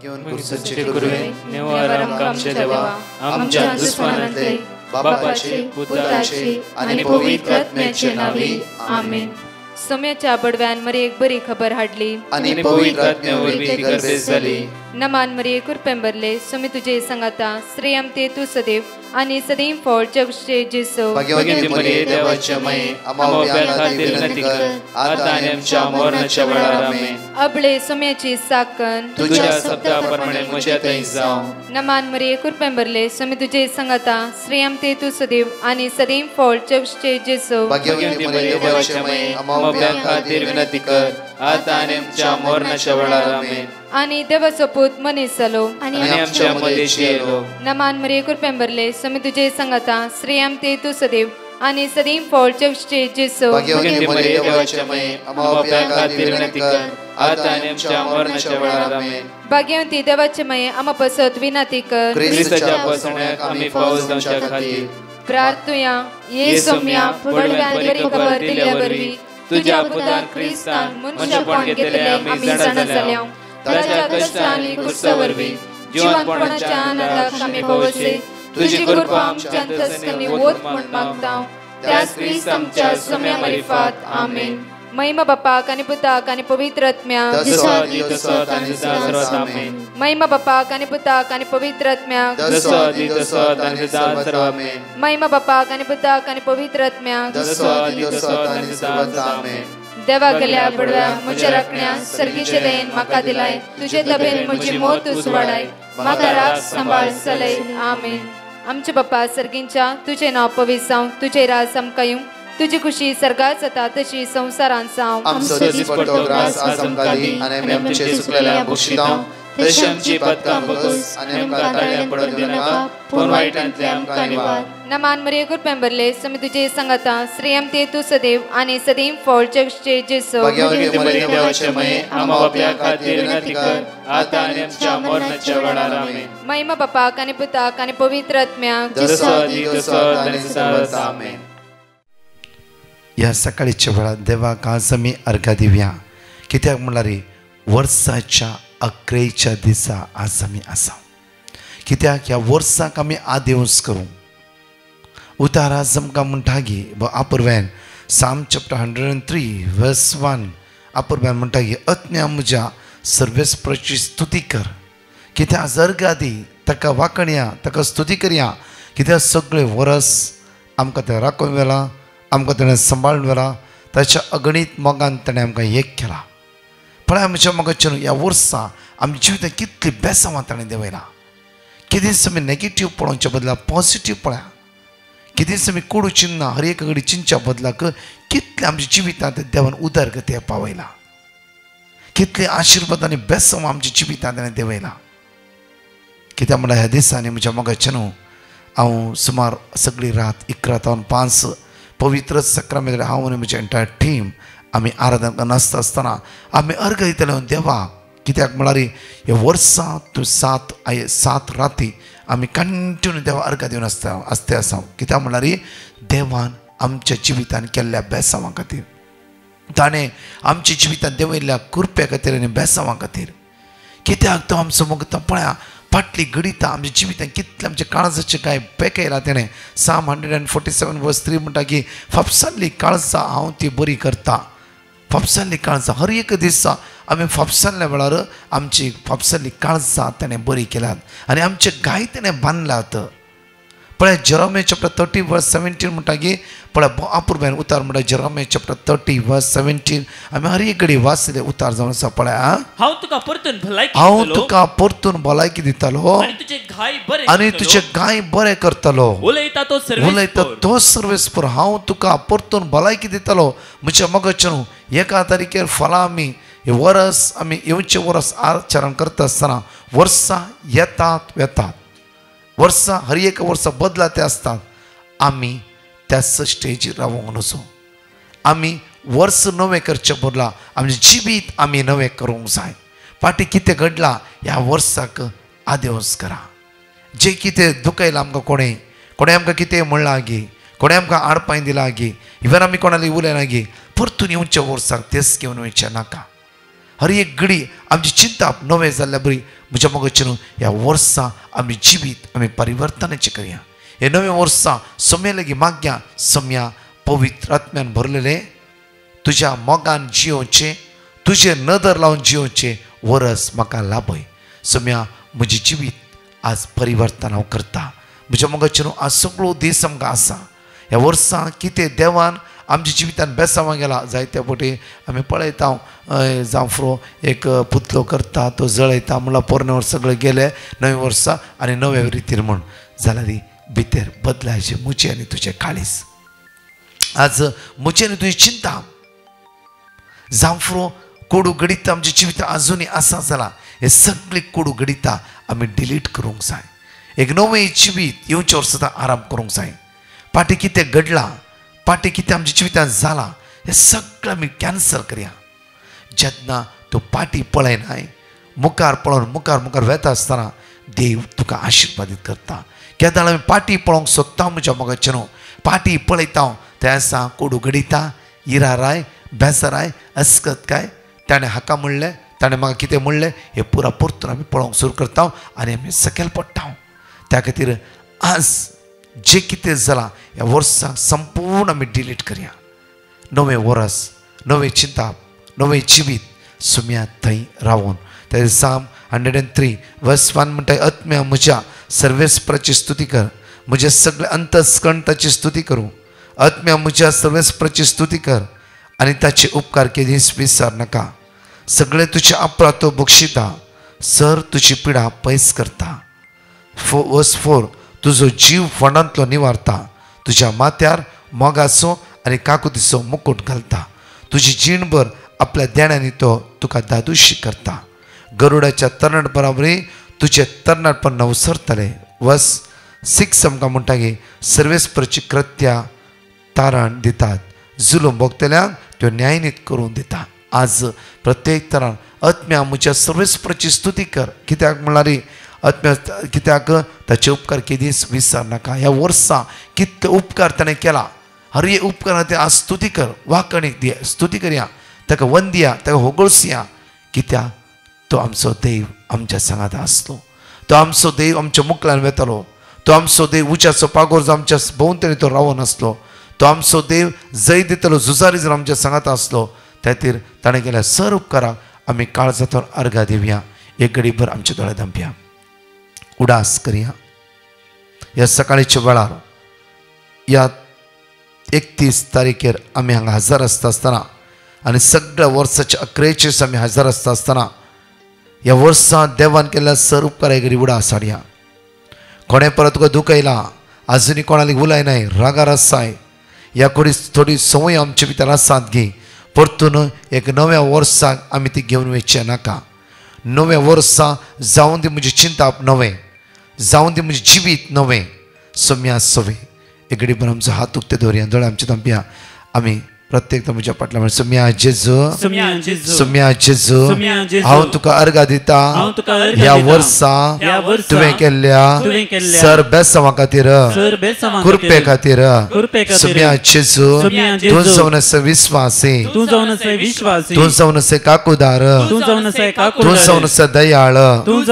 घेऊन कुर्सचे गुरुवे नेवारम कामचे देवा आमच्या दुश्मनांतले बापाचे पुत्राचे आणि पवित्र आत्म्याचे नावे आमेन. सोम्याच्या बडव्यान मरे एक बरी खबर हाडली आणि पवित्र आत्म्यावर ती गर्दे झाली. नमान मरे कुरपेंबरले सोमी तुझे संगाता श्रेयम ते तू सदैव आणि सदैव फळ जगचे जेसो. भाग्यवती मरिये देवाच्या माये आम्हा खातीर विनंती कर आता आणि आमच्या मरणाच्या वेळार आमेन. अबळे सोम्याची साकन तुझ्या शब्दाप्रमाणे म्हज्या थंय जावं. नमान मरे कुरपेंबरले सोमी तुझे संगाता श्रेयम ते तू सदैव आणि सदैव फळ जगचे जेसो. भाग्यवती मरिये देवाच्या माये आम्हा खातीर विनंती कर आता आणि आमच्या मरणाच्या वेळार आमेन. आणि देवाचो पूत मनीस जालो आणि आमच्या मध्येशी येलो. नमान मरे कुरपेंबरले सोमी तुझे संगाता श्रेयम ते तू सदैव आणि सदैव फळ जगचे जेसो. भाग्यवती मरिये देवाच्या माये आम्हा खातीर विनंती कर आता आणि आमच्या मरणाच्या वेळार आमेन. भाग्यवती देवाचे माये आम्हा पसत विनंती कर ख्रिस्ताच्या पसण्याक आम्ही पावस जावच्या खातीर प्रार्थुया. ये सोम्या बडव्यान बरी खबर दिल्या वरवी तुझ्या पुतान ख्रिस्तान मनशापण घेतले आम्ही जाणा जाल्या. ताच्या कष्टांनी कुर्सावरवी जीवनपणाच्या आनंदाक आम्ही पवसे तुझी कृपा आमच्या अंतस्करणी वोत म्हण मागता. त्याच ख्रिस्त आमच्या सोम्या मार्फत आमेन. महिमा बापाक आणि पुताक आणि पवित्र आत्म्याक महिमा बापाक आणि पुताक आणि पवित्र आत्म्याक महिमा बापाक आणि पुताक आणि पवित्र आत्म्याक. देवा गेल्या बडव्या म्हज्या राखण्या सर्गीचे देन म्हाका दिलाय तुझे तबेन म्हजी मोत उसवाडाय म्हाका राख सांबाळ चलय आमेन. आमचे बाप्पा सर्गींच्या तुझे नाव पवित्र जावं तुझे राज आमकां येवं तुझी खुशी सर्गात जाता तशी संसारांत जावं. आमचो दिसपट्टो ग्रास आज आमकां दी आनी आमी आमचे सुकलेल्या बक्षितांव तशी आमची पदकां बगस आनी आमकां ताळ्यां पडत दिनाका पूण वायटांतले आमकां निवार. नमान मरे कुरपेंबरले सोमी तुझे संगाता श्रेयम ते तू सदैव आणि सदैव फळ जगचे जेसो. भाग्यवती मरिये देवाचे माये आम्हा बाप्या खातीर विनंती कर आता आनी आमच्या मरणाच्या वेळार आमेन. महिमा बापाक आणि पुताक आणि पवित्र आत्म्याक आमेन. ह्या सकाळीच्या वेळार देवाक आज आमी अर्घा दिवया कित्याक म्हणल्यार वर्साच्या 11 दिसा आज आमी आसा. कित्याक ह्या वर्साक आमी आदेवस करूं उतार आज आमकां म्हणटा की आपुरव्यान साम चॅप्टर 103 वर्स 1 आपुरव्यान म्हणटा की अज्ञा म्हज्या सर्वेस्पराची स्तुती कर. कित्याक अर्घा दी ताका वाकणया ताका स्तुती करया कित्याक सगळे वर्स आमकां तें राखून व्हेलां आमकां ताणें सांबाळून व्हेलां ताच्या अगणीत मोगान ताणें आमकां एक केलां. पण आमच्या मोगाच्या ह्या वर्सा आमच्या जिवितांत कितली बेसांवां ताणें देंवयलां. कितें आमी नेगेटीव पळोवच्या बदला पॉजिटीव पळया. कितें आमी कोडू चिन्ना हर एक घडी चिंतच्या बदलाक कितले आमच्या जिवितांत देवान उदार गती पावयला. कितले आशिर्वाद आनी बेसांवां आमच्या जिवितांत ताणें देंवयलां. कित्याक म्हणल्यार ह्या दिसांनी म्हज्या मोगाच्या न्हू हांव सुमार सगळी रात 11 ते 5 पवित्र सक्रामेंत हांव आनी म्हजी एंटायर टीम आमी आराधना नासता आसतना आमी अर्घ दितले देवा. कित्याक म्हळ्यार हे वर्सा तूं 7 राती आमी कंटिन्यू देवा अर्घ दिवन आसा. कित्याक म्हळ्यार देवान आमच्या जिवितांत केल्ल्या बेसांवां खातीर ताणें आमच्या जिवितांत देंवयल्ल्या कृपे खातीर आनी बेसांवां खातीर. कित्याक तो आमचो मोग पळया फाटली घडीता आमच्या जिवितांत कितले आमच्या काळजाचे कांय पेकयला तेणें. साम 147 वर्स 3 म्हणटा की फापसाल्ली काळजां हांव ती बरी करता. फापसाल्ली काळजां हर एक दिसा आमी फापसाल्ल्या वेळार आमची फापसाल्ली काळजां ताणें बरी केल्यात आनी आमचे गाय ताणें बांदल्यात. पळय जेरोमिया चॅप्टर 30 वर्स 17 म्हणटा की पळय आपुरब्यान उतार म्हणटा जेरोमिया चॅप्टर 30 वर्स 17 आमी हर एक घडी वाचले उतार जावन आसा. पळय हांव तुका परतून भलायकी दितलो आनी तुजे गाय बरें करतलो. उलयता तो सर्वेस्पर हांव तुका परतून भलायकी दितलो. म्हज्या मोगाच्या न्हू 1 तारीखेर फलां आमी वर्स आमी येवचे वर्स आचरण करता आसतना वर्सां येतात वेतात. वर्सां हर एक वर्सां बदला ते आसतात. आमी त्या स्टेजीर रावूंक नजो. आमी वर्स नवें करचे बदला आमचें जिवीत आमी नवें करूंक जाय. फाटीं कितें घडलां ह्या वर्साक आदेवस करा. जे कितें दुखयलां आमकां कोणें आमकां कितें म्हणलां गी कोणें आमकां आडपांय दिलां गी इवन आमी कोणाली उलयलां गी परतून येवच्या वर्साक तेच घेवन वयचें नाका. हर एक घडी आमची चिंता नवें जाल्ल्या बरी म्हज्या मोगाचेर ह्या वर्सा आमी जिवीत आमी परिवर्तनाचें करया. हे नवे वर्सा सोम्या लागीं मागया, सोम्या पवित्र आत्म्यान भरलेले तुज्या मोगान जियोचे, तुजे नदर लावन जियोचे वर्स म्हाका लाभय. सोम्या म्हजें जिवीत आज परिवर्तन हांव करता. म्हज्या मोगाचेर आज सगळो दीस आमकां आसा. ह्या वर्सा कितें देवान आमच्या जिवितान बेसांवां गेला जायत्या फावटी आमी पळयता जावं फुरो एक पुतलो करता, तो जळयता म्हणल्यार पोरणे वर्स सगळे गेले नवे वर्सा आनी नव्या रितीन म्हण जाल्यार भितर बदलायचे म्हजें आनी तुजें काळीज. आज म्हजें आनी तुजी चिंता जावं फुरो कोडू गडिता आमच्या जिवितांत आजुनी आसा जाल्यार हे सगळे कोडू गडिता आमी डिलीट करूंक जाय. एक नवें जिवीत येवच्या वर्सां आराम करूंक जाय. फाटी कितें घडलां, फाटी कितें आमच्या जिवितांत जालां हें सगळें आमी कॅन्सल करया. जेन्ना तूं फाटी पळयनाय मुखार पळोवन मुखार मुखार वेता आसतना देव तुका आशिर्वादीत करता. केन्ना आमी फाटी पळोवंक सोदता म्हज्या मोगाचेर फाटी पळयता ते आसा कोडू घडिता, इराराय, बेजाराय, अस्कतकाय, ताणें हाका म्हणलें, ताणें म्हाका कितें म्हणलें हें पुरा परतून आमी पळोवंक सुरू करता आनी आमी सकयल पडटा. त्या खातीर आज जे कितें जालां ह्या वर्साक संपूर्ण आमी डिलीट करया. नवें वर्स, नवें चिंता, नवें जिवीत सुम्या थंय रावून. त्या साम 103 वर्स 1 म्हणटा आत्म्या म्हज्या सर्वेस्पराची स्तुती कर, म्हज्या सगळ्या अंतस्कंठाची स्तुती करूं. आत्म्या म्हज्या सर्वेस्पराची स्तुती कर आनी ताचे उपकार केदींच विसर नाका. सगळे तुजे अपराध तो बक्षिता, सर तुजी पिडा पयस करता. वर्स 4 तुजो जीव फोंडांतलो निवारता, तुज्या माथ्यार मोगाचो आनी काकुतीचो मुकुट घालता. तुजी जीणभर आपल्या देण्यांनी तो तुका दादूशी करता. गरुडाच्या तरणाट बराबरी तुजे तरणाटपण नवसरतले. वर्स 6 आमकां म्हणटा की सर्वेस्पराची कृत्या तारण दितात, जुलूम भोगतल्यांक त्यो न्यायनीत करून दिता. आज प्रत्येक तरान आत्म्या म्हज्या सर्वेस्पराची स्तुती कर. कित्याक म्हणल्यार आत्म्या कित्याक ताचे उपकार केदींच विसर नाका. ह्या वर्सा कितले उपकार ताणें केला, हर एक उपकार ते आज स्तुती कर, वाकणीक दिया, स्तुती करया, ताका वंदिया, ताका होगळसिया. कित्याक तो आमचो देव आमच्या सांगात आसलो, तो आमचो देव आमच्या मुखल्यान वेतालो, तो आमचो देव उज्याचो पागोर जो आमच्या भोंवतणी तो रावून आसलो, तो आमचो देव जय दितलो झुजारी जर आमच्या सांगात आसलो. त्या खातीर ताणें केल्या सर उपकाराक आमी काळजांतून अर्घा दिवया. एक घडीभर आमचे दोळे धांपया, उडास करया. ह्या सकाळीच्या वेळार ह्या 31 तारीखेर आमी हांगा हजर आसतना आनी सगळ्या वर्साच्या 11 आमी हजर आसतना ह्या वर्सा देवान केल्ल्या सर उपकार एक उडास हाडया. कोणें परत तुका दुखयला, आजुनी कोणाली उलयनाय, रागार आसाय, ह्या थोडी संवय आमचे भितर आसात गी, परतून एक नव्या वर्साक आमी ती घेवन वयचे नाका. नव्या वर्सा जावन दी म्हजी चिंता नवें, जावन दी म्हजें जिवीत नवें. सोम्या सोवे एक घडी भर आमचो हात उक्ते दवरया, दोळे आमचे धांपया. आमी प्रत्येक म्हज्या फाटल्यान म्हणटा सोम्या जेजू, सोम्या जेजू, हांव तुका अर्घा दिता ह्या वर्सा तुवें केल्ल्या सर बेसांवा खातीर, कृपे खातीर. सोम्या जेजू, तूं जावन आसा विस्वासी, तूं जावन आसा काकूदार, तूं जावन आसा दयाळ, तूं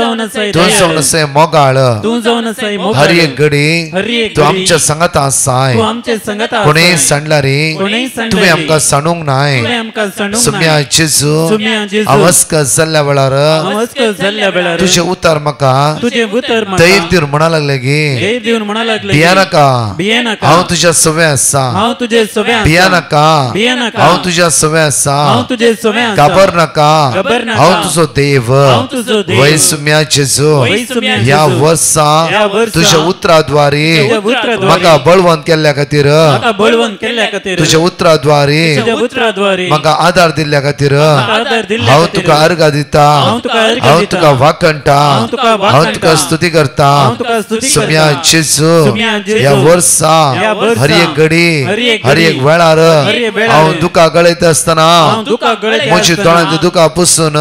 जावन आसा मोगाळ. हर एक घडी तूं आमच्या सांगात आसाय. कोणेंय सांडला रे आमकां सांडूंक नाय. सोम्या जेजू, अवस्क जाल्ल्या वेळार तुजे उतार म्हाका धैर्य दिवन म्हणा लागले गे, भिया नाका, हांव तुज्या सोबे आसा, भिया नाका, हांव तुज्या सोबे आसा, घाबर नाका, हांव तुजो देव. वय सोम्या जेजू, ह्या वर्सा तुज्या उतराद्वारे म्हाका बळवंत केल्ल्या खातीर, तुज्या उतराद्वारे म्हाका आदार दिल्ल्या खातीर हांव तुका अर्घा दिता, हांव तुका वाकणटा, हांव तुका स्तुती करता. सोम्या जेजू, ह्या वर्सा हर एक घडी हर एक वेळार हांव दुकां गळयता आसतना म्हज्या दोळ्यांतली दुकां पुसून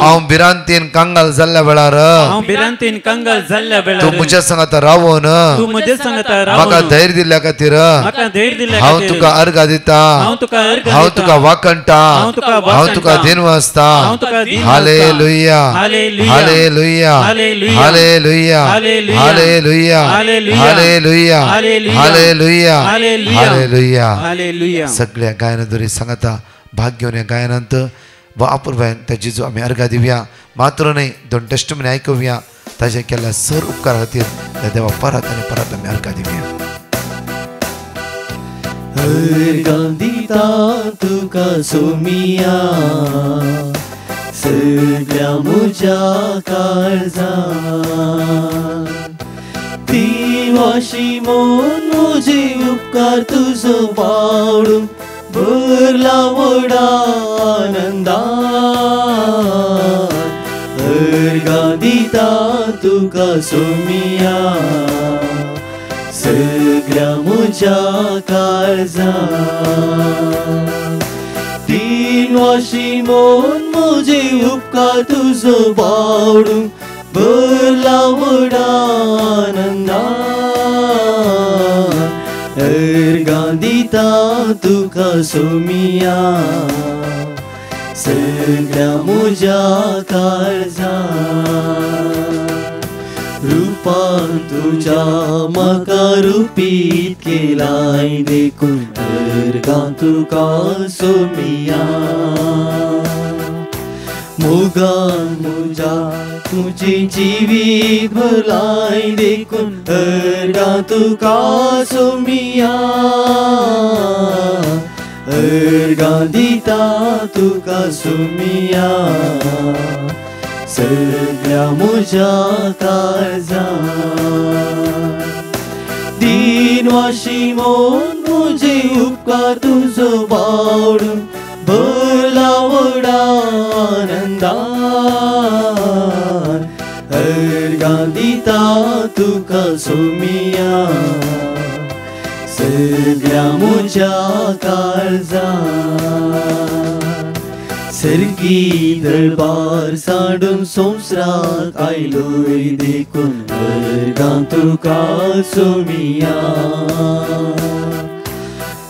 हांव भिरांतीन कांगाल जाल्ल्या वेळार तूं म्हज्या सांगात रावून म्हाका धैर्य दिल्ल्या खातीर हांव तुका अर्घ दिता हांव तुका वाकणटा हांव तुका दिनवसता hallelujah hallelujah hallelujah hallelujah hallelujah hallelujah hallelujah सगळ्या गायनाद्वारे सांगता भाग घेऊन या गायनांत व अपूर्वायन त्या जिजू आम्ही अर्घा दिवया मात्र नाही दोन टेस्टमनी ऐकूया ताजे केल्या सर उपकार खातीर त्या देवा परत आणि परत आम्ही अर्घा दिवया अर्घ दिता तुका सोमिया सगळ्या म्हज्या काळजान दिवाशी मोन म्हजे उपकार तुजो पावडून भरला व्हडा आनंदान अर्घ दिता तुका सोमिया सगळ्या म्हज्या काळजान दिनवाशी मोन म्हजे उपकार तुजो पावडून भरला व्हडा आनंदान अर्घ दिता तुका सोमिया सगळ्या म्हज्या काळजान रूपान तुझ्या म्हाका रुपीत केलाय देखून अर्घां तुका सोमिया मोगान म्हज्या तुझे जिवीत भरलाय देखून अर्घां तुका सोमिया अर्घां दिता तुका सोमिया सगळ्या म्हज्या काळजान दिनवाशी मोन म्हजे उपकार तुजो पावडून भरला व्हडा आनंदान अर्घां दिता तुका सोमिया सगळ्या म्हज्या काळजान सर्गी दरबार सांडून संवसारांत आयलोय देखून अर्घां तुका सोमिया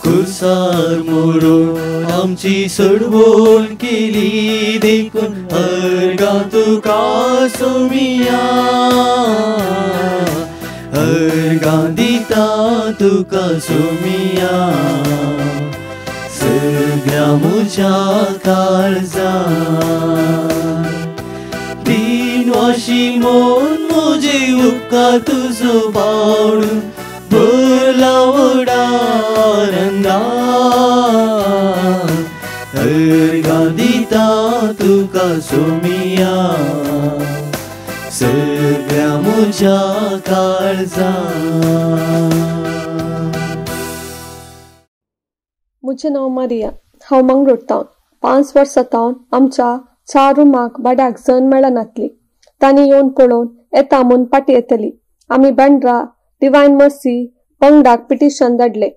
खुर्सार मोडून आमची सोडवण केली देखून अर्घां तुका सोमिया अर्घां दिता तुका सोमिया सगळ्या म्हज्या काळजान दिनवाशी मोन म्हजे उपकार तुजो पावडून भरला व्हडा आनंदान अर्घां दिता तुका सोमिया सगळ्या म्हज्या काळजान मुझे नाव मारिया हांव मंगळूरतावन 5 वर्सां तावन आमच्या 4 रूमाक भाड्याक जण मेळनातली तांणी येवन पळोवन येता म्हूण पाटी येतली आमी बँड्रा डिवायन मर्सी पंगडाक पिटिशन धाडले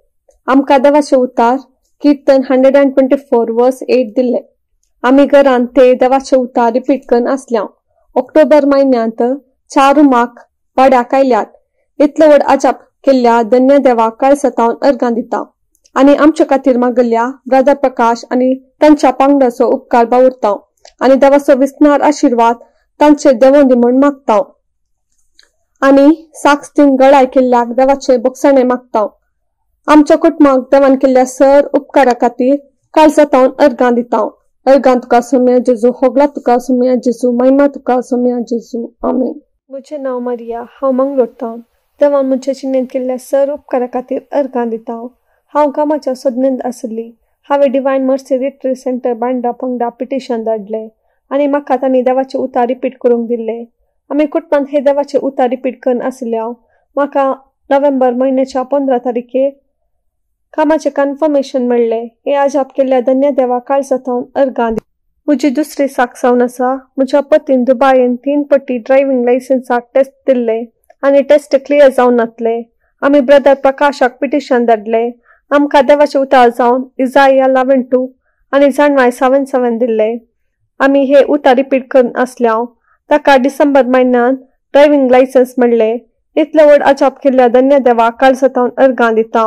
आमकां देवाचे उतार कीर्तन 124 वर्स 8 दिल्ले आमी घरांत ते देवाचे उतार रिपीट करून आसल्या ऑक्टोबर म्हयन्यांत 4 रूमाक भाड्याक आयल्यात इतले व्हड अजाप केल्ल्या धन्य देवाक काळसतावन अर्घां दिता आणि आमच्या खातीर मागल्या ब्रदर प्रकाश आणि तांच्या पंगडाचो उपकार बावुरता आणि देवाचो विस्तार आशीर्वाद तांचे देवोंदी म्हूण मागता आणि साक्ष दिन गळाय केल्ल्याक देवाचे बोगसणे मागता आमच्या कुटुंबाक देवान केल्ल्या सर उपकारा खातीर काळजातावन अर्घां दिता अर्घां तुका सोम्या जेजू होगला तुका सोम्या जेजू महिमा तुका सोम्या जेजू आमेन मुझे नाव मारिया हांव मंगळूरतावन देवान मुझे जिणेंत केल्ल्या सर उपकारा खातीर अर्घां दिता हांव कामाच्या सोदनेंत आसली हांवें divine mercy retreat centre Bandra पंगडा पिटिशन धाडले आनी म्हाका तांणी देवाचे उतार रिपीट करूंक दिल्ले आमी कुटुंबांत हे देवाचे उतार रिपीट करून आसल्या म्हाका नोव्हेंबर म्हयन्याच्या 15 तारखेर कामाचे कन्फर्मेशन मेळ्ळे हे अजाप केल्ल्या धन्य देवा काळजातावन अर्घां म्हजी दुसरी साक्षावन आसा म्हज्या पतीन दुबयेन 3 पटी ड्रायव्हिंग लायसन्साक टेस्ट दिल्ले आनी टेस्ट क्लियर जावन नातले आमी ब्रदर प्रकाशाक पिटिशन धाडले आमकां देवाचे उतार जावन इजाया 11:2 आनी जाणवाय 7:7 दिल्ले आमी हे उतार रिपीट करून आसल्या ताका डिसेंबर म्हयन्यांत ड्रायव्हिंग लायसन्स मेळ्ळे इतले व्हड अजाप केल्ल्या धन्य देवा काळजातावन अर्घां दिता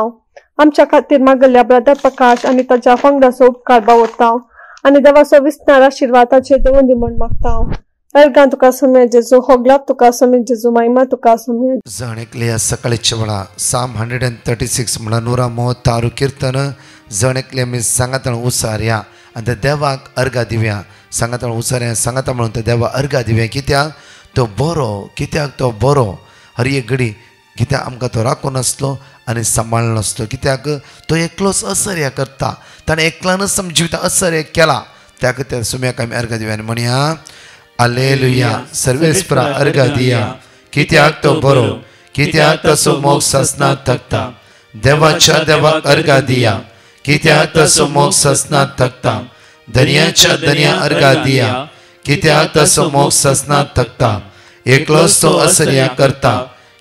आमच्या खातीर मागल्या ब्रदर प्रकाश आनी ताच्या पंगडाचो उपकार बावरता आनी देवाचो विस्तार आशिर्वाद ताचेर देवून दी म्हण मागता अर्गां तुका सोम्या जेजू होगलाप तुका सोम्या जेजू महिमा तुका सोम्या जणेकले सकाळीच्या वेळा साम 136 म्हणा 136 कीर्तन जणेकले आमी सांगात उसारया आनी त्या देवाक अर्घा दिव्या सांगात उसारया सांगाता म्हणून त्या देवा अर्घा दिव्या कित्याक तो बरो कित्याक तो बरो हर एक घडी कित्याक आमकां तो राखून आसलो आनी सांबाळलो नासलो कित्याक तो एकलोच असर्या करता ताणें एकल्यानच आमच्या जिवितांत असर्या केला त्या खातीर सुम्याक आमी अर्घा दिव्या आनी म्हणया हालेलुया सर्वेस्परा अर्घा दिया कित्याक तो बरो कित्याक तसो मोग ससनात थकता देवाच्या देवाक अर्घा दिया कित्याक तसो मोग ससनात थकता धन्याच्या धन्या अर्घा दिया कित्याक तसो मोग ससनात थकता एकलोच तो असर्या करता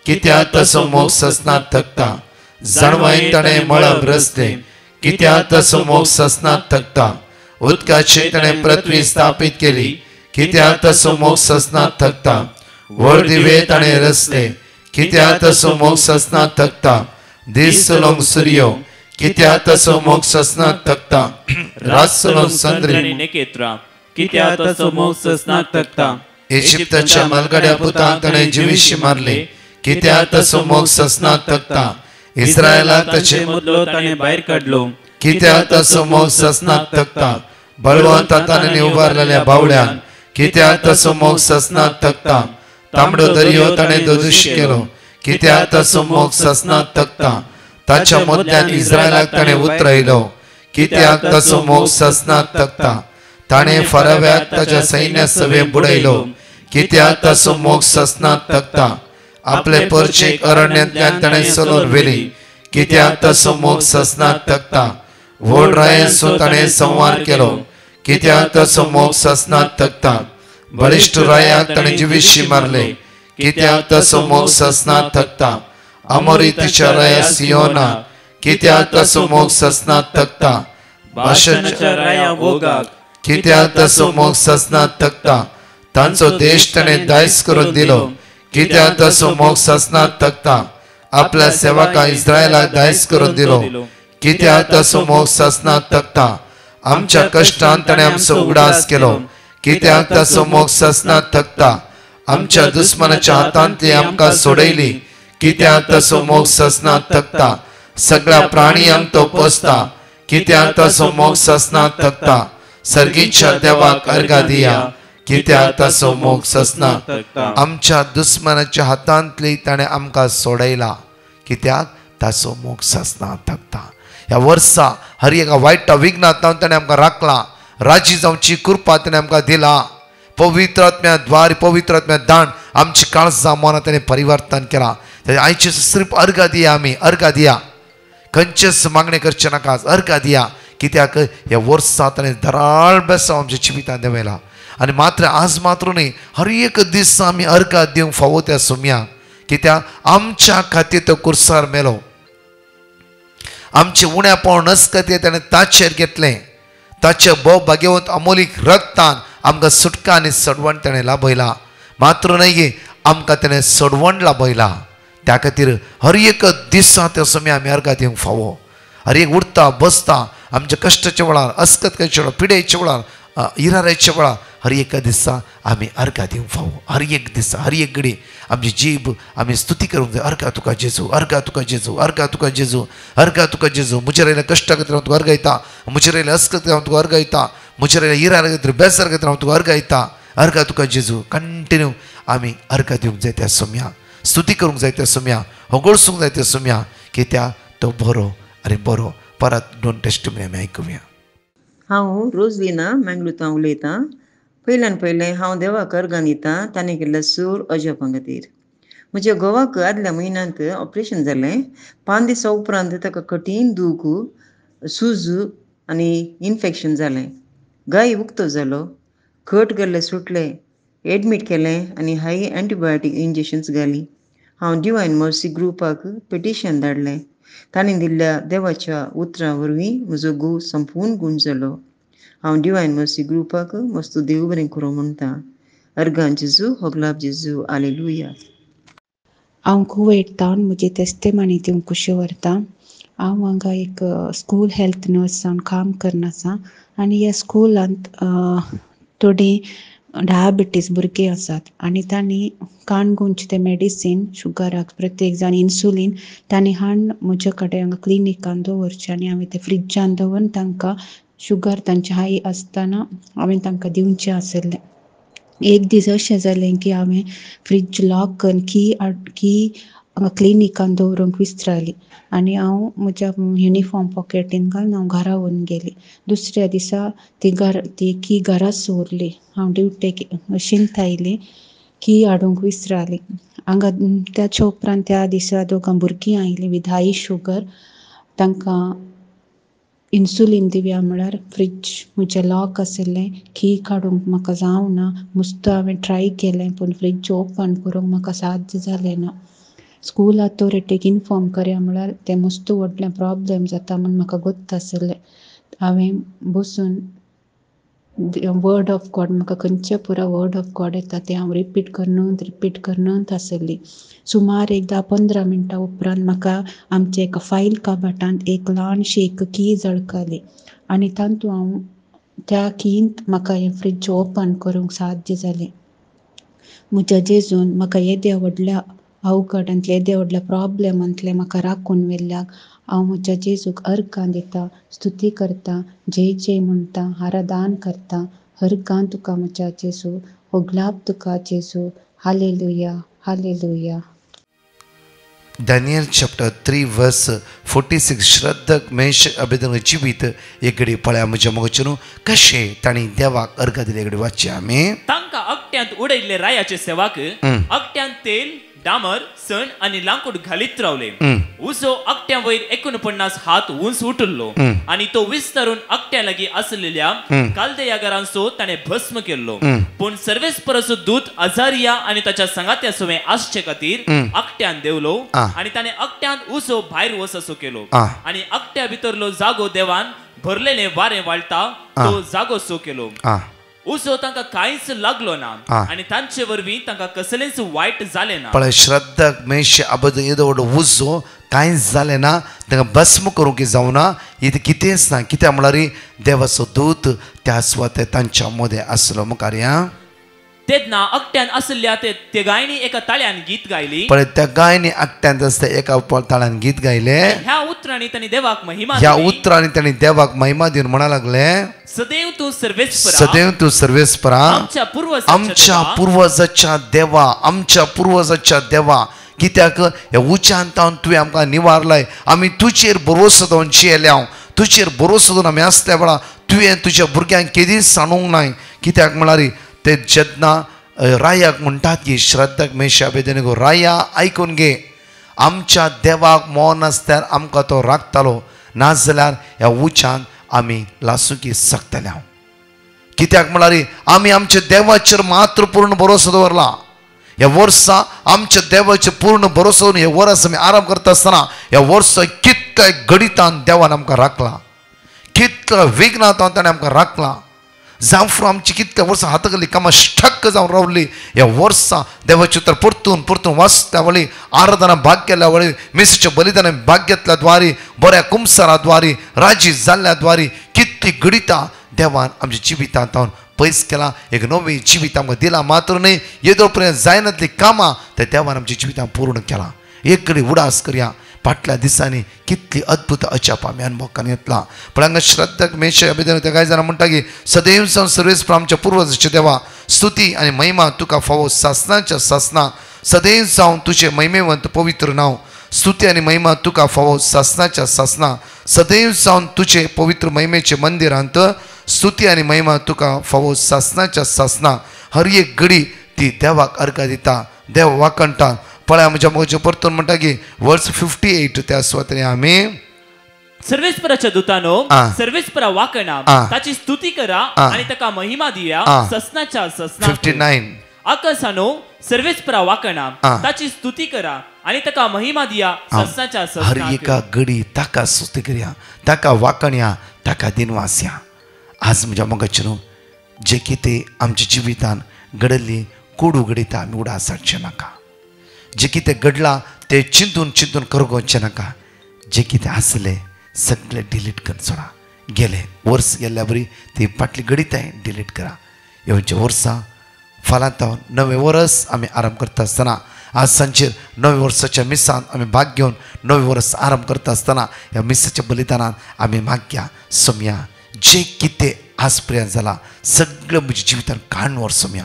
कित्याक तसो मोग ससनात थकता जणवाईन ताणें मळब रचले कित्याक तसो मोग ससनात थकता उदकाची ताणें पृथ्वी स्थापीत केली कित्याक तसो मोग ससनात थकता व्हड दिवे ताणें रचले कित्याक तसो मोग ससनात थकता दीस चलोवंक सूर्यो कित्याक तसो मोग ससनात थकता रात चलोवंक चंद्री नेकेत्रा कित्याक तसो मोग ससनात थकता इजिप्ताच्या मलगड्या पुतांक ताणें जिवीशी मारले कित्याक तसो मोग ससनात थकता इस्रायलाक ताचे मदलो ताणें भायर काडलो कित्याक तसो मोग ससनात थकता बळवंत ताणें उबारलेल्या बावड्यान कित्याक तसो मोग ससनात थकता तांबडो दर्यो ताणें दोदूशी केलो कित्याक तसो मोग ससनात थकता ताच्या मदल्यान इस्रायलाक ताणें उतरयलो कित्याक तसो मोग ससनात थकता ताणें फराव्याक ताच्या सैन्य सवे बुडयलो कित्याक तसो मोग ससनात थकता आपले परचेक अरण्यांतल्यान ताणें चलोवन व्हेली कित्याक तसो मोग ससनात थकता व्हड रायेचो ताणें संवार केलो कित्याक तसो मोग ससनात थकता बळिश्ट रायाक ताणें जिवीशी मारले कित्याक तसो मोग ससनात थकता अमोरीतीच्या राया सियोना कित्याक तसो मोग ससनात थकता बाशाच्या राया वोगाक कित्याक तसो मोग ससनात थकता तांचो देश ताणें दायज करून दिलो कित्याक तसो मोग ससनात थकता आपल्या सेवका इस्रायलाक दायज करून दिलो कित्याक तसो मोग ससनात थकता आमच्या कश्टान ताणें आमचो उगडास केलो कित्याक तसो मोग ससनात थकता आमच्या दुस्मनाच्या हातांतली आमकां सोडयली कित्याक तसो मोग ससनात थकता सगळ्या प्राणीयांक तो पोसता कित्याक तसो मोग ससनात थकता सर्गीच्या देवाक अर्घा दिया कित्याक तसो मोग ससनात थकता आमच्या दुस्मनाच्या हातांतली ताणें आमकां सोडयला कित्याक ताचो मोग ससनात थकता ह्या वर्सा हर एका वायटा विघ्नांतल्यान ताणें आमकां राखला राजी जावची कृपा ताणें आमकां दिला पवित्र आत्म्या द्वार पवित्र आत्म्या दान आमची काळजां मनां ताणें परिवर्तन केलां आयचे सिर्फ अर्घा दिया आमी अर्घा दिया खंयचेच मागणे करचे नाकात अर्घा दिया कित्याक ह्या वर्सा ताणें धराळ बेसांव आमच्या जिवितांत देवयला आनी मात्र आज मात्र न्ही हर एक दीस आमी अर्घा दिवंक फावो त्या सुम्याक कित्याक आमच्या खातीर तो कुर्सार मेलो आमचे उण्यापण नसकते ताणें ताचेर घेतलें ताचे भोव भाग्यवंत अमोलीक रक्तान आमकां सुटका आनी सडवण ताणें लाभयला मात्र न्ही आमकां ताणें सडवण लाभयला त्या खातीर हर एक दिसा त्या समय आमी अर्घा दिवंक फावो हर एक उठता बसता आमच्या कश्टाच्या वेळार अस्कतकाच्या वेळार पिडेच्या वेळार इराराच्या वेळार हर एका दिसा आमी अर्घा दिवंक फावो हर एक दिसा हर एक घडी आमची जीब आमी स्तुती करूंक जाय अर्घा तुका जेजू अर्घा तुका जेजू अर्घा तुका जेजू अर्घा तुका जेजू म्हज्या रायल्या कश्टा खातीर हांव तुका अर्घायता म्हज्या रायल्या अस्कत खातीर हांव तुका अर्घायता म्हज्या रायल्या इरारा खातीर बेजार खातीर हांव तुका अर्घायता अर्घा तुका जेजू कंटिन्यू आमी अर्घा दिवंक जाय त्या सम्या स्तुती करूंक जाय त्या सम्या होगोळसूंक जाय त्या सम्या कित्याक तो बरो आनी बरो परत 2 टेस्टिमनी आमी आयकुया हांव रोजलिना मँगलुतां उलयतां पयल्यान पयलें हांव देवाक अर्घां दितां ताणें केल्ल्या सूर अजपा खातीर म्हज्या घोवाक आदल्या म्हयन्यांत ऑपरेशन जालें 5 दिसां उपरांत ताका कठीण दूख सूज आनी इन्फेक्शन जालें गाय उक्तो जालो खट गेल्ले सुटले एडमीट केलें आनी हाय एंटीबायोटीक इंजेक्शन्स घालीं हांव डिवायन मर्सी ग्रुपाक पिटिशन धाडलें ताणें दिल्ल्या देवाच्या उतरां वरवीं म्हजो घोव संपूर्ण गूण जालो हांव डिवायन मर्सी ग्रुपाक मस्त देव बरें करूं म्हणटा अर्घां जेजू होगलाप जेजू हालेलुया हांव कुवेट तावन म्हजी तेस्तेमानी दिवंक कुशी व्हरतां हांव हांगा एक स्कूल हेल्थ नर्स जावन काम करना आनी ह्या स्कूलांत थोडी डायबिटीज भुरगीं आसात आनी तांणी काणकोणचे ते मेडिसीन शुगराक प्रत्येक जाण इन्सुलीन तांणी हाडून म्हजे कडेन हांगा क्लिनिकान दवरचें आनी हांवें ते फ्रिजान दवरून तांकां शुगर तांचे हाय आसतना हांवें तांकां दिवचें आसलें. एक दीस अशें जालें की हांवें फ्रीज लॉक करून की हांगा क्लिनिकान दवरूंक विसरली आनी हांव म्हज्या युनिफॉर्म पॉकेटीन घालून हांव घरा व्हरून गेली. दुसऱ्या दिसा ती की घरा सोरली. हांव ड्युटेक मशीन आयली की हाडूंक विसरली. हांगा त्याच्या उपरांत त्या दिसा दोगां भुरगीं आयलीं विथ हाय शुगर. तांकां इन्सुलीन दिवया म्हळ्यार फ्रीज म्हजें लॉक आसलें, की काडूंक म्हाका जावना. मस्त हांवें ट्राय केलें पूण फ्रीज ओपन करूंक म्हाका साध्य जालें ना. स्कूल अथॉरिटीक इन्फॉर्म करया म्हळ्यार तें मस्त व्हडलें प्रॉब्लेम जाता म्हूण म्हाका गोत्त आसलें. हांवें बसून वर्ड ऑफ गॉड म्हाका खंयचे पुरो वर्ड ऑफ गॉड येता तें हांव रिपीट करनूच आसली. सुमार एक 10-15 मिनटां उपरांत म्हाका आमच्या एका फायल काबाटांत एक ल्हानशी एक की जळकली आनी तातूंत हांव त्या कींत म्हाका हें फ्रीज ओपन करूंक साध्य जालें. म्हज्या जेजून म्हाका येद्या व्हडल्या अवघडांतले येद्या व्हडल्या प्रॉब्लेमांतले म्हाका राखून व्हेल्ल्याक हांव म्हज्या जेजूक अर्गां दिता, स्तुती करता, जय म्हणटा, आराधना करता. अर्गां तुका म्हज्या जेजू, होगलाप तुका जेजू, hallelujah hallelujah. Daniel chapter 3 verse 46 श्रद्धक मेश अभेदन जिवीत एकडे पळया म्हज्या मोगचेनू कशे तांणी देवाक अर्घ दिले एकडे वाचया आमी. तांकां अकट्यांत उडयल्ले रायाचे सेवाक अकट्यांत तेल, डामर, सण आनी लांकूड घालीत रावले. उसो अकट्या वयर 49 हात उंच उठल्लो आनी तो विस्तारून अकट्या लागीं आसलेल्या काल्देयागरांचो ताणें भस्म केल्लो. पूण सर्वेस्पराचो दूत अजारिया आनी ताच्या संगात्या सोवे आसचे खातीर अकट्यान देवलो आनी ताणें अकट्यान उसो भायर वचसो केलो आनी अकट्या भितरलो जागो देवान भरलेले वारें वाळटा तो जागो सो केलो. उसो तांकां कांयच लागलो ना आनी तांचे वरवीं तांकां कसलेंच वायट जालें ना. पण श्रद्धक मेश अबद येदो व्हडलो उसो कांयच जालें ना, तांकां भस्म करूंक जावना. इथे कितेंच ना, कित्याक म्हळ्यार देवाचो दूत त्या सुवाते तांच्या मदें आसलो. मुखार या तेदना अकट्यान आसल्या ते गायनी एका ताळ्यान गीत गायली. पण त्या गायनी एकट्यान आसता एका ताळ्यान गीत गायले. ह्या उतरांनी तांणी देवाक महिमा ह्या उतरांनी तांणी देवाक महिमा दिवन म्हणा लागले, सदैव तू सर्वेस्परा, सदैव तू सर्वेस्परा, आमच्या पूर्वजाच्या देवा, आमच्या पूर्वजाच्या देवा. कित्याक ह्या उच्चांत तुवें आमकां निवारलाय. आमी तुजेर भरोसो दवरून येयल्या, तुजेर भरोसो दवरून आमी आसल्या वेळा तुवें तुज्या भुरग्यांक केदीच सांडूंक नाय. कित्याक म्हळ्यार ते जेन्ना रायाक म्हणटात की श्रद्धक मेश अबेदनेगो, राया आयकून घे, आमच्या देवाक मौन आसल्यार आमकां तो राखतालो, नाजाल्यार ह्या उच्चांत आमी लासूकी सकतले. कित्याक म्हळ्यार आमी आमच्या देवाचेर मात्र पूर्ण भरोसो दवरला. ह्या वर्सा आमच्या देवाचेर पूर्ण भरोसो दवरून हे वर्स आमी आराम करता आसतना ह्या वर्सा कितल्या घडितान देवान आमकां राखला, कितल्या विघ्नांत ताणें आमकां राखला. जावं आमची कितल्या वर्सां हातागली कामां स्टक्क जावन रावली. ह्या वर्सां देवाचे उतर परतून परतून वाचल्या वळी, आराधना भाग केल्या वळी, मिसेच्या बलिदान भाग घेतल्या द्वारी, बऱ्या कुमसारा द्वारी, राजी जाल्ल्या द्वारी कितली घडिता देवान आमच्या जिवितांत पयस केला. एक नवी जिवीत आमकां दिला. मात्र न्ही, येदो पर्यंत जायनातली कामां ते देवान आमच्या जिवितांत पूर्ण केला. एक घडी उडास करया. फाटल्या दिसांनी कितली अद्भुत अजाप आमी अनुभवान येतला. पण हांगा श्रद्धक मेश अबेदनेगो ते कांय जाणां म्हणटा की सदैव जावन सर्वेस्परा आमच्या पूर्वजाच्या देवा, स्तुती आनी महिमा तुका फावो सासनाच्या सासना. सदैव जावन तुजें महिमेवंत पवित्र नांव, स्तुती आनी महिमा तुका फावो सासनाच्या सासना. सदैव जावन तुजें पवित्र महिमेचे मंदिरांत स्तुती आनी महिमा तुका फावो सासनाच्या सासना. हर एक घडी ती देवाक अर्घ दिता, देव वाकणटा. पळया म्हज्या मोगाचें परतून म्हणटा की वर्स 58 त्या सुवातेर आमी सर्वेस्पराच्या दुतानो, सर्वेस्परा वाकणा, ताची स्तुती करा आनी ताका महिमा दिया. ससनाच्या ससना 59 आकाशानो सर्वेस्परा वाकणा, ताची स्तुती करा आनी ताका महिमा दिया. ससनाच्या ससना हर एका घडी ताका स्तुती करया, ताका वाकणया, ताका दिनवासया. आज म्हज्या मोगाचें न्हू, जे कितें आमच्या जिवितान घडली कोडू घडिता आमी उडास हाडचे नाका. जे कितें घडलां ते चिंतून चिंतून करगोवचें नाका. जे कितें आसलें सगळें डिलीट करून सोडा. गेले वर्स गेल्ल्या बरी ती फाटली गणिताय डिलीट करा. येवच्या वर्सां फाल्यांत नवें वर्स आमी आराम करता आसतना आज सांजेर नवे वर्साच्या मिसांत आमी भाग घेवन नवे वर्स आराम करता आसतना ह्या मिसाच्या बलिदानांत आमी मागया सोम्या जे कितें आज पर्यंत जाला सगळें म्हज्या जिवितांत काडून व्हर सोम्या.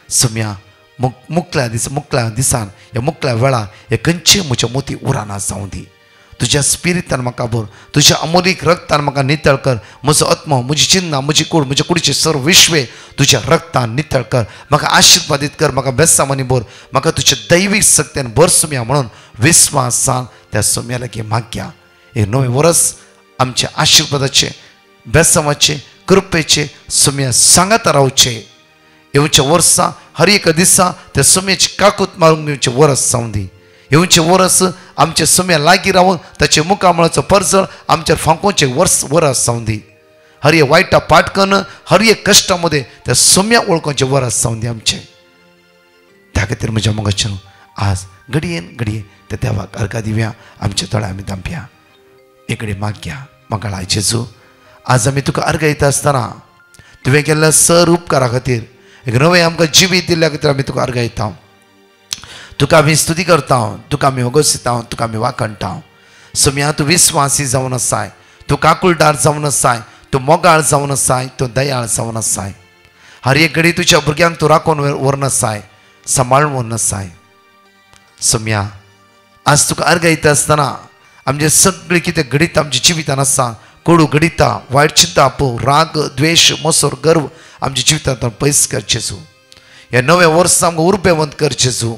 सोम्या मुकल्या दिसान ह्या मुकल्या वेळार हे खंयचेय म्हज्या मोती उराना जावं दी. तुज्या स्पिरितान म्हाका भर, तुज्या अमोलीक रक्तान म्हाका नितळ कर. म्हजो आत्मा, म्हजी चिन्नां, म्हजी कूड, म्हज्या कुडीचे सर्व विश्वे तुज्या रक्तान नितळ कर. म्हाका आशिर्वादीत कर, म्हाका बेसामानी भर, म्हाका तुज्या दैवीक शक्तीन भर सोम्या म्हणून विस्वासान त्या सोम्या लागीं मागया. एक नवें वर्स आमच्या आशिर्वादाचे, बेसामाचे, कृपेचे सोम्या सांगात रावचे. येवच्या वर्सां हर एक दिसा त्या सोम्याची काकूत मारूंक येवचें वर्स जावं दी. येवचें वर्स आमच्या सोम्या लागीं रावून ताचे मुखामळाचो परजळ आमच्या फांकोचे वर्स जावं दी. हर एक वायटा पाटकन हर एक कश्टा मध्ये त्या सोम्या वळखोचे वर्स जावं दी आमचे. त्या खातीर म्हज्या मोगाचें आज घडयेन त्या देवाक अर्घा दिवया. आमच्या तळ्या आमी दांपया. एकडे मागया. म्हाका लाय जेजू आज आमी तुका अर्घ दिता आसतना तुवें केल्ल्या सर उपकारा खातीर एक नवें आमकां जिवीत दिल्ल्या खातीर आमी तुका अर्घ दिता. तुका आमी स्तुती करता, तुका आमी ओगोसिता, तुका आमी वाखणटा. सोम्या तूं विस्वासी जावन आसाय, तूं काकुळदार जावन आसाय, तूं मोगाळ जावन आसाय, तूं दयाळ जावन आसाय. हर एक घडी तुज्या भुरग्यांक तूं राखून व्हरून आसाय, सांबाळून व्हरून आसाय. सोम्या आज तुका अर्घ दिता आसतना आमचे सगळें कितें घडीत आमच्या जिवितान आसा कोडू घडिता, वायट चिंता, राग, द्वेष, मोसोर, गर्व आमच्या जिवितांतल्यान पयस कर जेजू. ह्या नव्या वर्सा आमकां उर्बेवंत कर जेजू.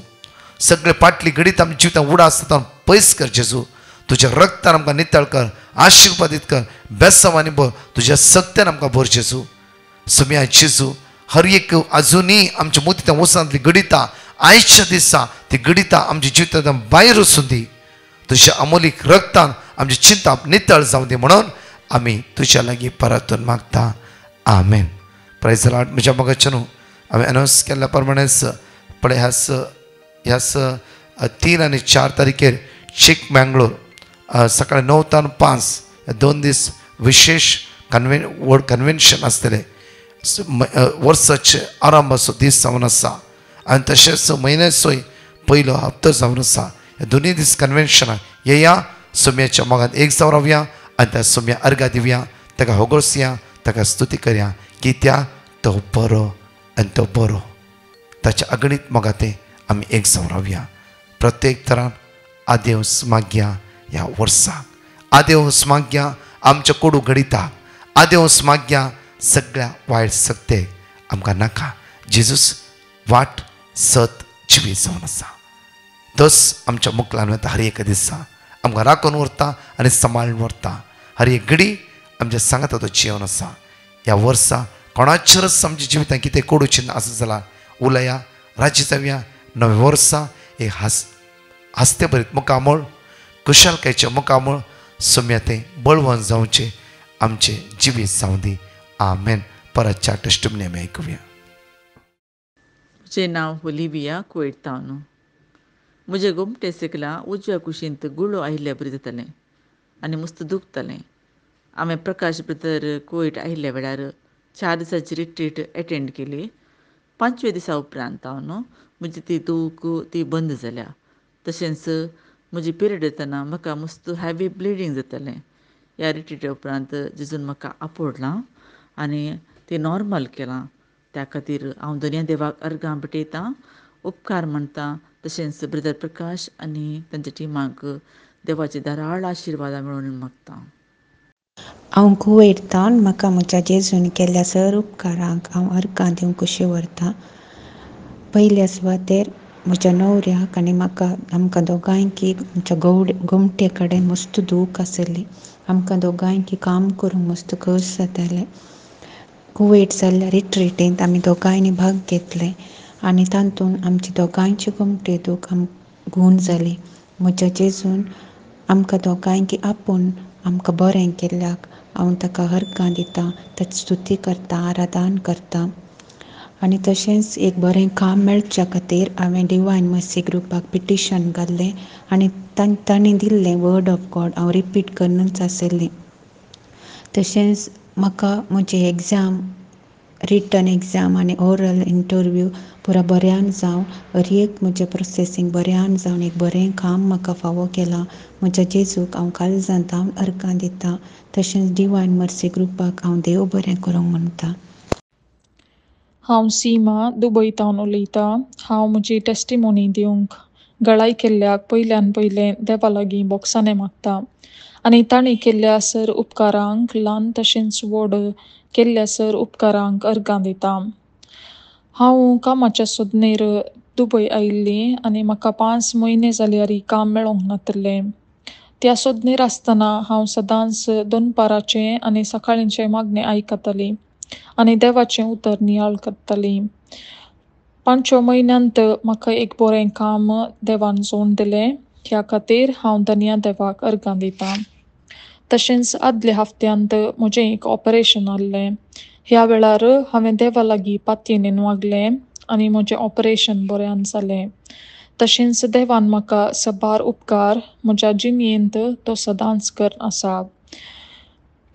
सगळे फाटली घडीत आमच्या जिवितांत उडा आसता पयस कर जेजू. तुज्या रक्तान आमकां नितळ कर, आशिर्वादीत कर, बेसामानी भर, तुज्या सक्त्यान आमकां भर जेजू. सोम्या जेजू हर एक अजुनी आमच्या मोतीच्या वसांतली घडिता आयच्या दिसा ती घडिता आमच्या जिवितांतल्यान भायर वचूं दी. तुज्या अमोलीक रक्तान आमची चिंता नितळ जावं दी म्हणून आमी तुज्या लागीं परतून मागता. आमेन. Praise the lord. म्हज्या मोगाचें न्हू हांवें अनाउन्स केल्ल्या प्रमाणेच पळय ह्याच 3 आनी 4 तारखेर चिकमंगळूर सकाळी 9 ते 5 2 दीस विशेष वर्ड कन्वेन्शन आसतलें. वर्साचे आरंभाचो दीस जावन आसा आनी तशेंच म्हयन्याचोय पयलो हप्तो जावन आसा. ह्या दोनूय दीस कन्वेन्शनाक येया. सोम्याच्या मोगान एक जावन रावया आनी त्या सोम्या अर्घा दिवया, ताका होगोसया, ताका स्तुती करया कित्याक तो बरो आनी तो बरो. ताच्या अगणीत मोगाते आमी एक जावन रावया. प्रत्येक तरान आदेवस मागया ह्या वर्साक. आदेवस मागया आमच्या कोडू घडिताक. आदेवस मागया सगळ्या वायट सक्तेक आमकां नाका. जेजूस वाट सत जिवी जावन आसा. तोच आमच्या मुखलान वता. हर एक दिसा आमकां राखून व्हरता आनी सांबाळून व्हरता. हर एक घडी आमच्या सांगाता तो जिवन आसा. ह्या वर्सा कोणाचेरच आमच्या जिवितांत कितें कोडू चिन्ह आसा जाल्यार उलया, राजी जावया. नवे वर्सा एक हास्ते भरीत मुखामळ, कुशलकायेचे मुखामळ सोम्या तें बळवंत जावचें आमचें जिवीत जावं दी. आमेन. परतच्या टेस्टिमनी आमी आयकुया. म्हजें नांव ओलिविया कुवेटावन. म्हजें घुमटें सिकलां उजव्या कुशींत गुळो आयिल्ल्या बरी जातालें आनी मस्त दुखतालें. हांवें प्रकाश भितर कुवेट आयिल्ल्या वेळार 4 दिसांची रिट्रीट एटेंड केली. 5व्या दिसा उपरांत म्हजी ती दूख ती बंद जाल्या. तशेंच म्हजी पिरियड येतना म्हाका मस्त हॅवी ब्लिडींग जातालें. ह्या रिट्रीटे उपरांत जेजून म्हाका आपडलां आनी ती नॉर्मल केलां. त्या खातीर हांव दोनूय देवाक अर्गां भेटयतां, उपकार म्हणटां. तशेंच ब्रदर प्रकाश आनी तांच्या टिमाक देवाची धाराळ आशिर्वादां मेळून मागतां. हांव कुवेटान म्हाका म्हज्या जेजून केल्ल्या सर उपकारांक हांव अर्गां दिवंक कशी व्हरतां. पयल्या सुवातेर म्हज्या न्हवऱ्याक आनी म्हाका आमकां दोगांयकी आमच्या घुमटे कडेन मस्त दूख आसली. आमकां दोगांयकी काम करूंक मस्त कस जातालें. कुवेट जाल्ल्या रिट्रीटींत आमी दोगांयनी भाग घेतले आनी तातूंत आमची दोगांयची घुमटे दूख गूण जाली. म्हज्या जेजून आमकां दोगांयकी आपूण आमकां बरें केल्ल्याक हांव ताका अर्गां दितां, ताची स्तुती करतां, आराधन करतां. आनी तशेंच एक बरें काम मेळच्या खातीर हांवें डिवायन मर्सी ग्रुपाक पिटिशन घाल्लें आनी तांणी दिल्लें वर्ड ऑफ गॉड हांव रिपीट करनूच आशिल्लें. तशेंच म्हाका म्हजी एग्जाम रिटन एग्जाम आनी ओरल इंटरव्यू पुरो बऱ्यान जावन हर एक म्हजें प्रोसेसींग बऱ्यान जावन एक बरें काम म्हाका फावो केलां. म्हज्या जेजूक हांव काळजांत अर्गां दितां. तशेंच डिवायन मर्सी ग्रुपाक हांव देव बरें करूंक म्हणटा. हांव सीमा दुबयतावन उलयतां. हांव म्हजी टेस्टिमोनी दिवंक गळाय केल्ल्याक पयल्यान पयलें देवा लागीं बोगसाणें मागतां आनी तांणी केल्ल्या सर उपकारांक ल्हान तशेंच व्हड केल्ल्या सर उपकारांक अर्गां दितां. हांव कामाच्या सोदनेर दुबय आयिल्लीं आनी म्हाका 5 म्हयने जाल्यार काम मेळोंक नातलें. त्या सोदनेर आसतना हांव सदांच दनपाराचें आनी सकाळचें मागणें आयकतालीं आनी देवाचें उतर नियाळ करतालीं. 5 म्हयन्यांत म्हाका एक बरें काम देवान जोड दिलें. ह्या खातीर हांव धन्या देवाक अर्गां दितां. तशेंच आदल्या हफ्त्यांत म्हजें एक ऑपरेशन आसलें. ह्या वेळार हांवें देवा लागीं पातयेन वागलें आनी म्हजें ऑपरेशन बऱ्यान जालें. तशेंच देवान म्हाका साबार उपकार म्हज्या जिणेंत तो सदांच करन आसा.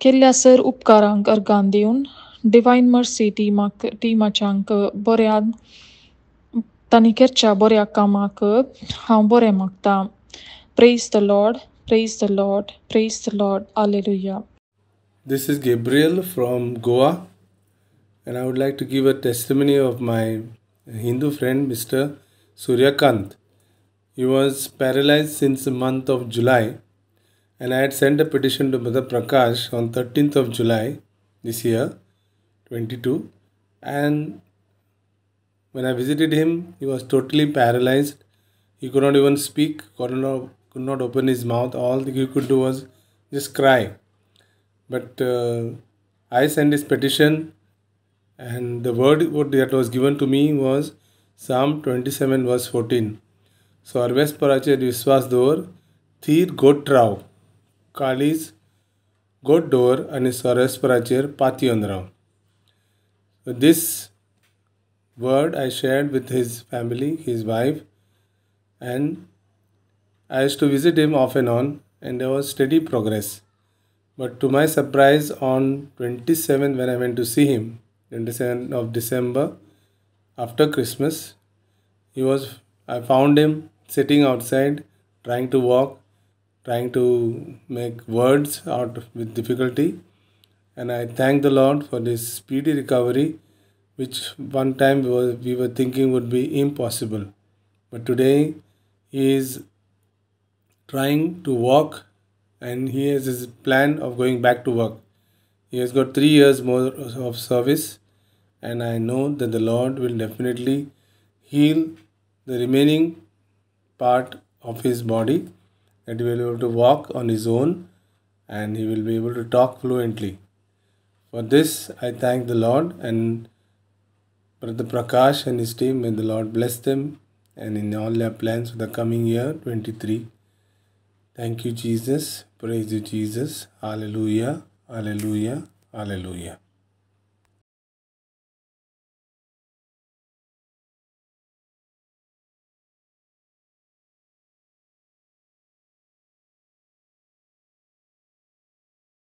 केल्ल्या सर उपकारांक अर्गां दिवन डिवायन मर्सी टिमाच्यांक बऱ्यान तांणी केरच्या बऱ्या कामाक हांव बरें मागतां. Praise the Lord, praise the Lord, praise the Lord. Hallelujah. This is Gabriel from Goa, and I would like to give a testimony of my Hindu friend Mr. Suryakant. He was paralyzed since the month of July, and I had sent a petition to Brother Prakash on 13th of July this year, 22, and when I visited him, he was totally paralyzed. He could not even speak, could not open his mouth. All he could do was just cry. But I sent his petition, and the word that was given to me was Psalm 27 verse 14. सर्वेस्पराचेर विश्वास दवर, their गोट राव, काळीज गोट दवर आनी सर्वेस्पराचेर पातयेवन राव. This word I shared with his family, his wife, and I used to visit him off and on, and there was steady progress. But to my surprise, on 27th when I went to see him, 27th of December, after Christmas, I found him sitting outside, trying to walk, trying to make words out with difficulty. And I thank the Lord for this speedy recovery, which one time we were thinking would be impossible. But today, he is trying to walk, and he has his plan of going back to work. He has got 3 years more of service, and I know that the Lord will definitely heal the remaining part of his body, that he will be able to walk on his own, and he will be able to talk fluently. For this, I thank the Lord, and Brother Prakash and his team, may the Lord bless them and in all their plans for the coming year 23. Thank you, Jesus. Praise you, Jesus. Hallelujah. Hallelujah. Hallelujah.